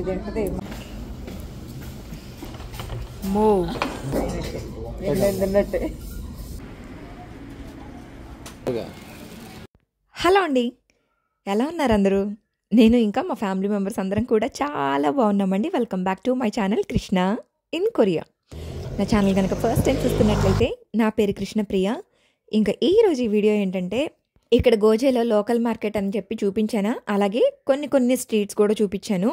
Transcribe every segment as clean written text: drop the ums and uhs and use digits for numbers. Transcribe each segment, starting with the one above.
తింటది మో తిన్నట్టే. హలో అండి, ఎలా ఉన్నారు అందరూ? నేను ఇంకా మా ఫ్యామిలీ మెంబర్స్ అందరం కూడా చాలా బాగున్నామండి. Welcome back to my channel Krishna in Korea. నా ఛానల్ కనుక ఫస్ట్ టైం చూస్తున్నట్లయితే నా పేరు కృష్ణప్రియ. ఇంకా ఈరోజు ఈ వీడియో ఏంటంటే, ఇక్కడ గోజేలో లోకల్ మార్కెట్ అని చెప్పి చూపించాను, అలాగే కొన్ని స్ట్రీట్స్ కూడా చూపించాను.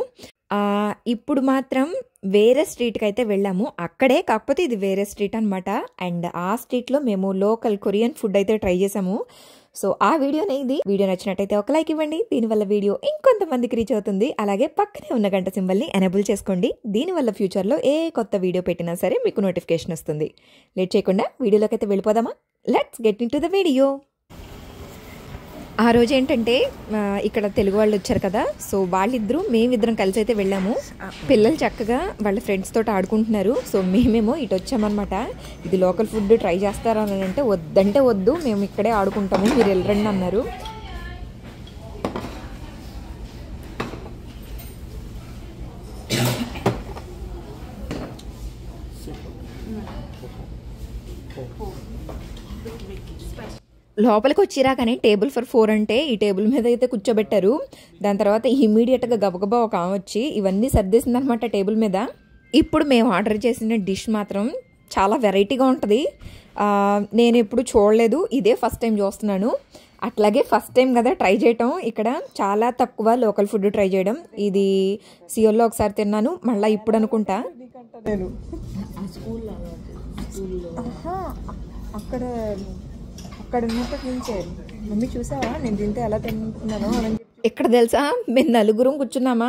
ఇప్పుడు మాత్రం వేరే స్ట్రీట్కి అయితే వెళ్ళాము, అక్కడే, కాకపోతే ఇది వేరే స్ట్రీట్ అనమాట. అండ్ ఆ స్ట్రీట్లో మేము లోకల్ కొరియన్ ఫుడ్ అయితే ట్రై చేసాము. సో ఆ వీడియోనే ఇది. వీడియో నచ్చినట్టయితే ఒక లైక్ ఇవ్వండి, దీనివల్ల వీడియో ఇంకొంతమందికి రీచ్ అవుతుంది. అలాగే పక్కనే ఉన్న గంట సింబల్ని ఎనేబుల్ చేసుకోండి, దీనివల్ల ఫ్యూచర్లో ఏ కొత్త వీడియో పెట్టినా సరే మీకు నోటిఫికేషన్ వస్తుంది. లేట్ చేయకుండా వీడియోలోకి అయితే వెళ్ళిపోదామా? Let's get in to the video. ఆ రోజు ఏంటంటే ఇక్కడ తెలుగు వాళ్ళు వచ్చారు కదా, సో వాళ్ళిద్దరూ మేమిద్దరం కలిసి అయితే వెళ్ళాము. పిల్లలు చక్కగా వాళ్ళ ఫ్రెండ్స్ తోటి ఆడుకుంటున్నారు. సో మేమేమో ఇటు వచ్చామన్నమాట. ఇది లోకల్ ఫుడ్ ట్రై చేస్తారా అని అంటే వద్దంటే వద్దు, మేము ఇక్కడే ఆడుకుంటాము, మీరు వెళ్ళరండి అన్నారు. లోపలికి వచ్చిరా కానీ టేబుల్ ఫర్ 4 అంటే ఈ టేబుల్ మీద అయితే కూర్చోబెట్టారు. దాని తర్వాత ఇమీడియట్గా గబగబా ఒక ఆమె వచ్చి ఇవన్నీ సర్దేసింది అనమాట టేబుల్ మీద. ఇప్పుడు మేము ఆర్డర్ చేసిన డిష్ మాత్రం చాలా వెరైటీగా ఉంటుంది. నేను ఎప్పుడు చూడలేదు, ఇదే ఫస్ట్ టైం చూస్తున్నాను. అట్లాగే ఫస్ట్ టైం కదా ట్రై చేయటం. ఇక్కడ చాలా తక్కువ లోకల్ ఫుడ్ ట్రై చేయడం. ఇది సియోల్లో ఒకసారి తిన్నాను, మళ్ళీ ఇప్పుడు అనుకుంటా. అక్కడ ఉన్నప్పటి నుంచే మమ్మీ చూసావా నేను తింటే ఎలా తింటున్నాను అని. ఇక్కడ తెలుసా, మేము నలుగురం కూర్చున్నామా,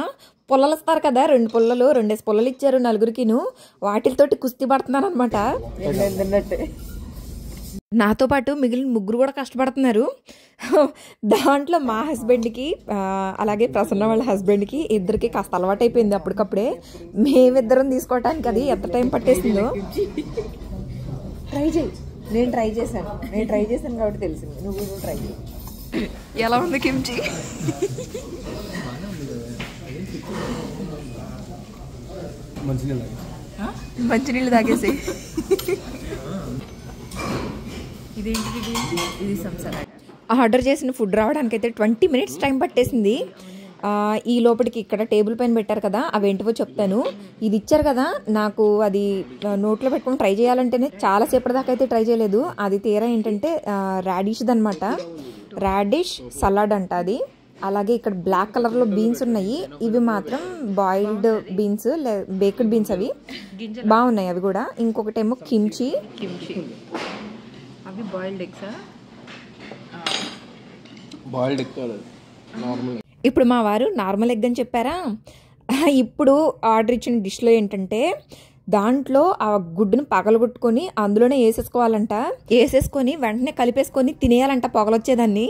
పుల్లలు ఇస్తారు కదా, 2 పుల్లలు 2 పుల్లలు ఇచ్చారు నలుగురికిను, వాటితోటి కుస్తీ పడుతున్నాను అనమాట. తిన్నట్టే నాతో పాటు మిగిలిన 3 కూడా కష్టపడుతున్నారు. దాంట్లో మా హస్బెండ్కి అలాగే ప్రసన్న వాళ్ళ హస్బెండ్కి ఇద్దరికి కాస్త అలవాటు అయిపోయింది అప్పటికప్పుడే. మేమిద్దరం తీసుకోవటానికి అది ఎంత టైం పట్టేసిందో. ట్రై చేయి. నేను ట్రై చేశాను కాబట్టి తెలిసింది, నువ్వు ట్రై చేయి. ఎలా ఉంది కిమ్చి? మంచినీళ్ళు తాగేసి. ఇదేంటి? ఇది సంసారం. ఆర్డర్ చేసిన ఫుడ్ రావడానికి అయితే 20 minutes టైం పట్టేసింది. ఈ లోపలికి ఇక్కడ టేబుల్ పైన పెట్టారు కదా, అవి ఏంటివో చెప్తాను. ఇది ఇచ్చారు కదా, నాకు అది నోట్లో పెట్టుకొని ట్రై చేయాలంటేనే చాలాసేపటి దాకా అయితే ట్రై చేయలేదు. అది తీరా ఏంటంటే రాడిష్ది అనమాట, రాడిష్ సలాడ్ అంట అది. అలాగే ఇక్కడ బ్లాక్ కలర్లో బీన్స్ ఉన్నాయి, ఇవి మాత్రం బాయిల్డ్ బీన్స్, బేక్డ్ బీన్స్, అవి బాగున్నాయి అవి కూడా. ఇంకొకటేమో కిమ్చి, అవి బాయిల్డ్ ఎగ్స్. ఇప్పుడు మా వారు నార్మల్ ఎగ్ అని చెప్పారా. ఇప్పుడు ఆర్డర్ ఇచ్చిన డిష్లో ఏంటంటే, దాంట్లో ఆ గుడ్డును పగలగొట్టుకొని అందులోనే వేసేసుకోవాలంట, వేసేసుకొని వెంటనే కలిపేసుకొని తినేయాలంట పొగలొచ్చేదాన్ని.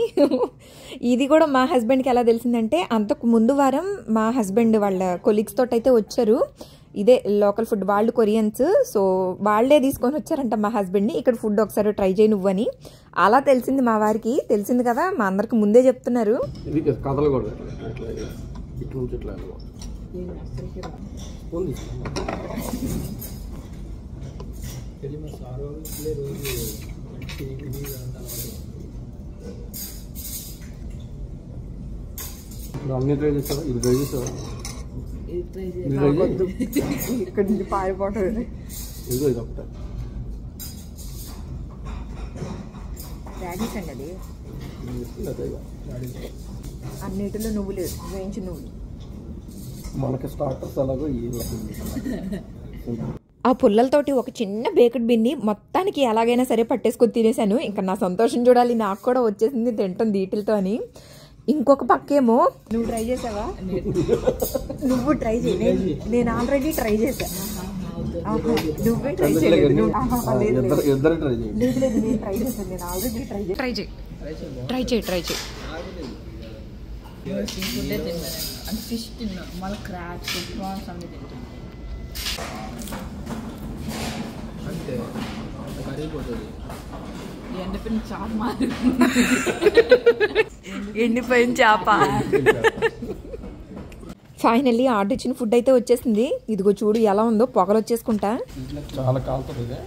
ఇది కూడా మా హస్బెండ్కి ఎలా తెలిసిందంటే, అంతకు ముందు వారం మా హస్బెండ్ వాళ్ళ కొలీగ్స్ తోటి అయితే వచ్చారు, ఇదే లోకల్ ఫుడ్, వాళ్ళు కొరియన్స్. సో వాళ్ళే తీసుకొని వచ్చారంట మా హస్బెండ్ని, ఇక్కడ ఫుడ్ ఒకసారి ట్రై చేయి నువ్వని. అలా తెలిసింది మా వారికి, తెలిసింది కదా, మా అందరికి ముందే చెప్తున్నారు. ఇక్కడ నుంచి పారిపోవటం. రాడిష్ అండి అది, అన్నిటిలో నువ్వు లేదు, వేయించి నువ్వు. ఆ పుల్లలతోటి ఒక చిన్న బేక్డ్ బిన్ని మొత్తానికి ఎలాగైనా సరే పట్టేసుకొని తినేసాను. ఇంకా నా సంతోషం చూడాలి, నాకు కూడా వచ్చేసింది తింటాం వీటితో అని. ఇంకొక పక్కేమో నువ్వు ట్రై చేసావా? నువ్వు ట్రై చేయి, నేను ఆల్రెడీ ట్రై చేశా. నువ్వే ట్రై చేయలేదు. నేను ట్రై చేశాను, నేను ఆల్రెడీ ట్రై చేయి. ఫిష్ తిన్నా, మళ్ళీ క్రాబ్స్, ప్రాన్స్ అన్ని తింటాను. అంటే కరిగిపోతుంది. ఎండిపోయిన చేప మారి, ఎండిపోయిన చేప. ఫైనల్లీ ఆర్డర్ ఇచ్చిన ఫుడ్ అయితే వచ్చేసింది. ఇదిగో చూడు ఎలా ఉందో, పొగలు వచ్చేసుకుంటా. చాలా కాలుతుంది.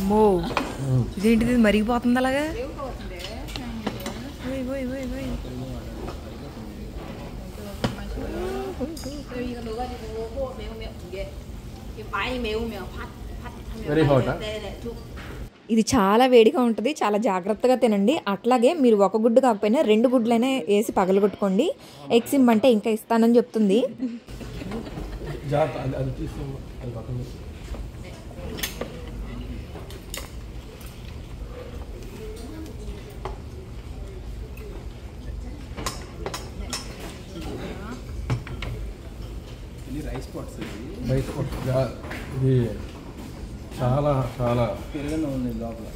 మో ఇదేంటిది మరిగిపోతుంది అలాగా. Very hot. ఇది చాలా వేడిగా ఉంటుంది, చాలా జాగ్రత్తగా తినండి. అట్లాగే మీరు ఒక గుడ్డు కాకపోయినా 2 గుడ్లైనా వేసి పగలగొట్టుకోండి. ఎగ్స్ ఇమ్మంటే ఇంకా ఇస్తానని చెప్తుంది. రైస్ పాట్స్ ఇది చాలా చాలా పెరుగన్న ఉంది లోపల.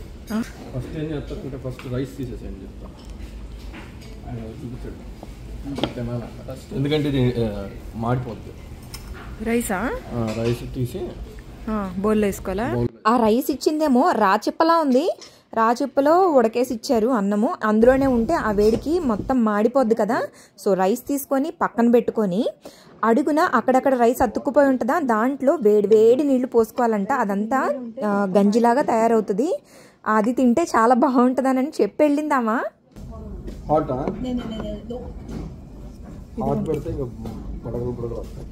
ఫస్ట్ ఏం చేస్తారంటే ఫస్ట్ రైస్ తీసేసేయండి చెప్తాను. ఆయన చూపించాడు తినాలి, ఎందుకంటే ఇది మాడిపోద్ది. రైసా? రైస్ తీసి బౌల్లో వేసుకోవాలా? ఆ రైస్ ఇచ్చిందేమో రాచిప్పలా ఉంది. రాచిప్పలో ఉడకేసి ఇచ్చారు అన్నము, అందులోనే ఉంటే ఆ వేడికి మొత్తం మాడిపోద్ది కదా. సో రైస్ తీసుకొని పక్కన పెట్టుకొని అడుగున అక్కడక్కడ రైస్ అతుక్కుపోయి ఉంటుందా, దాంట్లో వేడి వేడి నీళ్లు పోసుకోవాలంట. అదంతా గంజిలాగా తయారవుతుంది. అది తింటే చాలా బాగుంటుందని చెప్పి వెళ్ళిందామా. హాట్ హాట్ పెడితే ఇంకా బుడగలు బుడగలు వస్తాయి.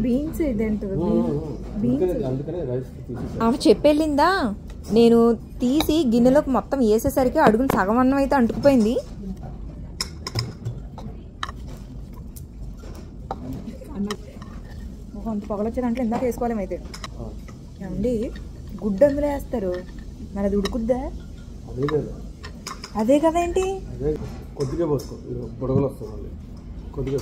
బీన్స్ అందుకనే రైస్ తీసేసి ఆమె చెప్పెళ్ళిందా. నేను తీసి గిన్నెలోకి మొత్తం వేసేసరికి అడుగున సగం అన్నం అయితే అంటుకుపోయింది. కొంత పొగలొచ్చే దాంట్లో ఇందాక వేసుకోవాలి. అయితే ఏమండి గుడ్డు అందులో వేస్తారు, మరి అది ఉడుకుద్దా? అదే కదా ఏంటి, అదే కొద్దిగా పోసుకో, బుడగలు వస్తాయి మళ్ళీ కొద్దిగా.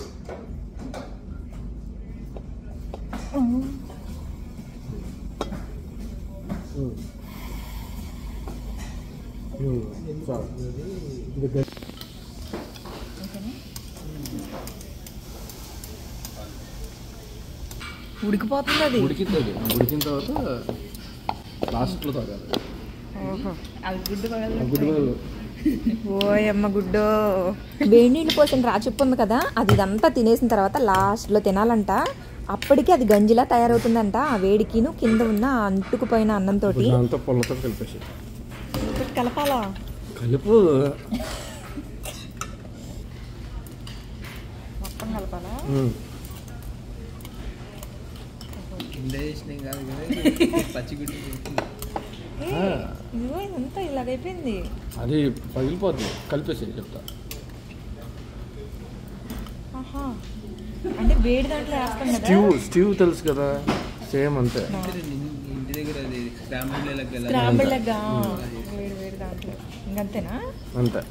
ఉడికిపోతుంది. అది ఉడికిన తర్వాత లాస్ట్లో తాగాలి. ఓయమ్మ గుడ్డో. వేడి నీళ్ళు పోసిన రాచిప్పు ఉంది కదా, అది ఇదంతా తినేసిన తర్వాత లాస్ట్లో తినాలంట. అప్పటికి అది గంజిలా తయారవుతుందంట. ఆ వేడికిను కింద ఉన్న అంటుకుపోయిన అన్నంతో పొలతో కలిపేసి కలపాలా? కలుపు మొత్తం కలపాలా? ఇదిగో ఇదంతా ఇలాగైపోయింది. అది పగిలిపోద్ది, కలిపేసి చెప్తా. అంటే వేడి దాంట్లో వేస్తాం కదా. స్టీవ్ తెలుసు కదా, సేమ్ అంతే. స్క్రాంబుల్ ఎగ్ వేడి వేడి దాంట్లో ఇంకంతేనా? అంతే.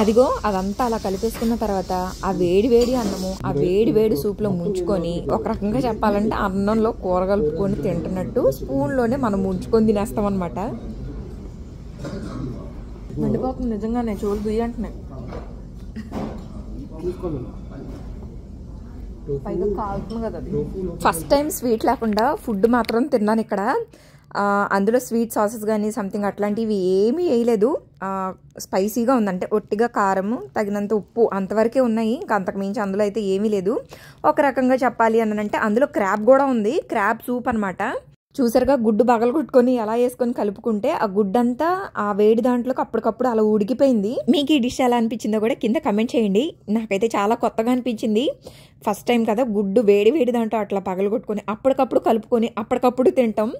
అదిగో అదంతా అలా కలిపేసుకున్న తర్వాత ఆ వేడి వేడి అన్నము ఆ వేడి వేడి సూప్లో ముంచుకొని, ఒక రకంగా చెప్పాలంటే అన్నంలో కూర కలుపుకొని తింటున్నట్టు స్పూన్లోనే మనం ముంచుకొని తినేస్తాం అనమాట. మండిపోతుంది నిజంగానే, చోలు దుయ్యి అంటున్నాయి. పైగా కాలుతుంది కదా అది. ఫస్ట్ టైం స్వీట్ లేకుండా ఫుడ్ మాత్రం తిన్నాను ఇక్కడ. అందులో స్వీట్ సాసెస్ కానీ సంథింగ్ అట్లాంటివి ఏమీ వేయలేదు. స్పైసీగా ఉందంటే ఒట్టిగా కారము, తగినంత ఉప్పు అంతవరకే ఉన్నాయి. ఇంకా అంతకు మించి అందులో అయితే ఏమీ లేదు. ఒక రకంగా చెప్పాలి అని అంటే అందులో క్రాబ్ కూడా ఉంది, క్రాబ్ సూప్ అనమాట. చూసారుగా గుడ్డు బగలు కొట్టుకొని ఎలా వేసుకొని కలుపుకుంటే ఆ గుడ్డంతా ఆ వేడి దాంట్లోకి అప్పటికప్పుడు అలా ఉడికిపోయింది. మీకు ఈ డిష్ ఎలా అనిపించిందో కూడా కింద కమెంట్ చేయండి. నాకైతే చాలా కొత్తగా అనిపించింది. ఫస్ట్ టైం కదా గుడ్డు వేడి వేడి దాంట్లో అట్లా పగలు కొట్టుకొని అప్పటికప్పుడు కలుపుకొని అప్పటికప్పుడు తింటాం.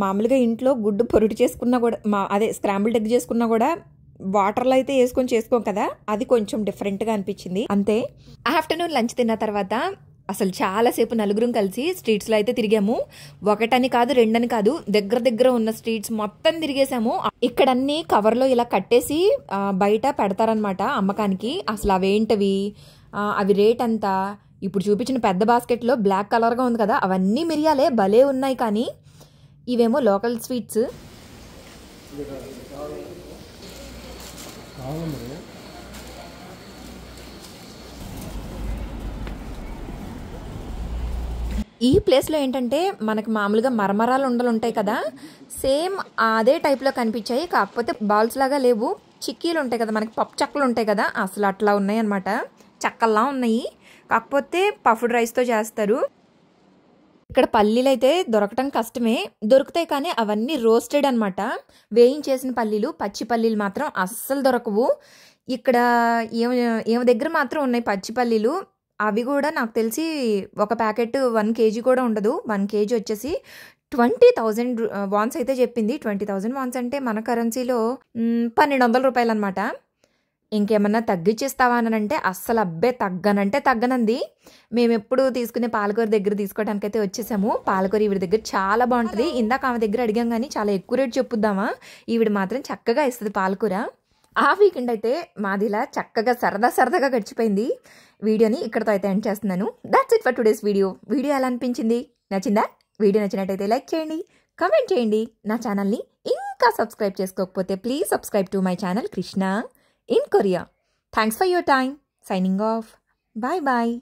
మామూలుగా ఇంట్లో గుడ్డు పొరుటు చేసుకున్నా కూడా, అదే స్క్రాంబుల్డ్ ఎగ్ చేసుకున్నా కూడా వాటర్లో అయితే వేసుకొని చేసుకోం కదా, అది కొంచెం డిఫరెంట్గా అనిపించింది అంతే. ఆఫ్టర్నూన్ లంచ్ తిన్న తర్వాత అసలు చాలాసేపు నలుగురం కలిసి స్ట్రీట్స్లో అయితే తిరిగాము. ఒకటని కాదు, రెండని కాదు, దగ్గర దగ్గర ఉన్న స్ట్రీట్స్ మొత్తం తిరిగేసాము. ఇక్కడ అన్ని కవర్లో ఇలా కట్టేసి బయట పెడతారనమాట అమ్మకానికి. అసలు అవేంటవి, అవి రేట్ అంతా. ఇప్పుడు చూపించిన పెద్ద బాస్కెట్లో బ్లాక్ కలర్గా ఉంది కదా, అవన్నీ మిరియాలే, భలే ఉన్నాయి. కానీ ఇవేమో లోకల్ స్వీట్స్. ఈ ప్లేస్లో ఏంటంటే మనకు మామూలుగా మరమరాలు ఉండలు ఉంటాయి కదా, సేమ్ అదే టైప్లో కనిపించాయి. కాకపోతే బాల్స్ లాగా లేవు, చిక్కీలు ఉంటాయి కదా మనకి, పప్పు చెక్కలు ఉంటాయి కదా, అసలు అట్లా ఉన్నాయి అనమాట. చెక్కల్లా ఉన్నాయి, కాకపోతే పఫ్డ్ రైస్తో చేస్తారు. ఇక్కడ పల్లీలు అయితే దొరకటం కష్టమే, దొరుకుతాయి కానీ అవన్నీ రోస్టెడ్ అనమాట, వేయించేసిన పల్లీలు. పచ్చి పల్లీలు మాత్రం అస్సలు దొరకవు. ఇక్కడ ఏమ దగ్గర మాత్రం ఉన్నాయి పచ్చి పల్లీలు. అవి కూడా నాకు తెలిసి ఒక ప్యాకెట్ 1 kg కూడా ఉండదు. 1 kg వచ్చేసి 20,000 వాన్స్ అయితే చెప్పింది. 20,000 వాన్స్ అంటే మన కరెన్సీలో 1,200 రూపాయలు అనమాట. ఇంకేమన్నా తగ్గించిస్తావా అని అంటే అస్సలు అబ్బే తగ్గనంటే తగ్గనంది. మేము ఎప్పుడు తీసుకునే పాలకూర దగ్గర తీసుకోవడానికి అయితే వచ్చేసాము. పాలకూర ఈవిడ దగ్గర చాలా బాగుంటుంది. ఇందాక ఆమె దగ్గర అడిగాం కానీ చాలా ఎక్కువ రేట్ చెప్పుద్దామా, ఈవిడ మాత్రం చక్కగా ఇస్తుంది పాలకూర. ఆ వీకెండ్ అయితే మాదిలా చక్కగా సరదాగా గడిచిపోయింది. వీడియోని ఇక్కడతో అయితే ఎండ్ చేస్తున్నాను. That's it for today's video. Video ఎలా అనిపించింది? నచ్చిందా? వీడియో నచ్చినట్టయితే లైక్ చేయండి, కమెంట్ చేయండి. నా ఛానల్ని ఇంకా సబ్స్క్రైబ్ చేసుకోకపోతే please subscribe to my channel Krishna in Korea. Thanks for your time. Signing off. Bye bye.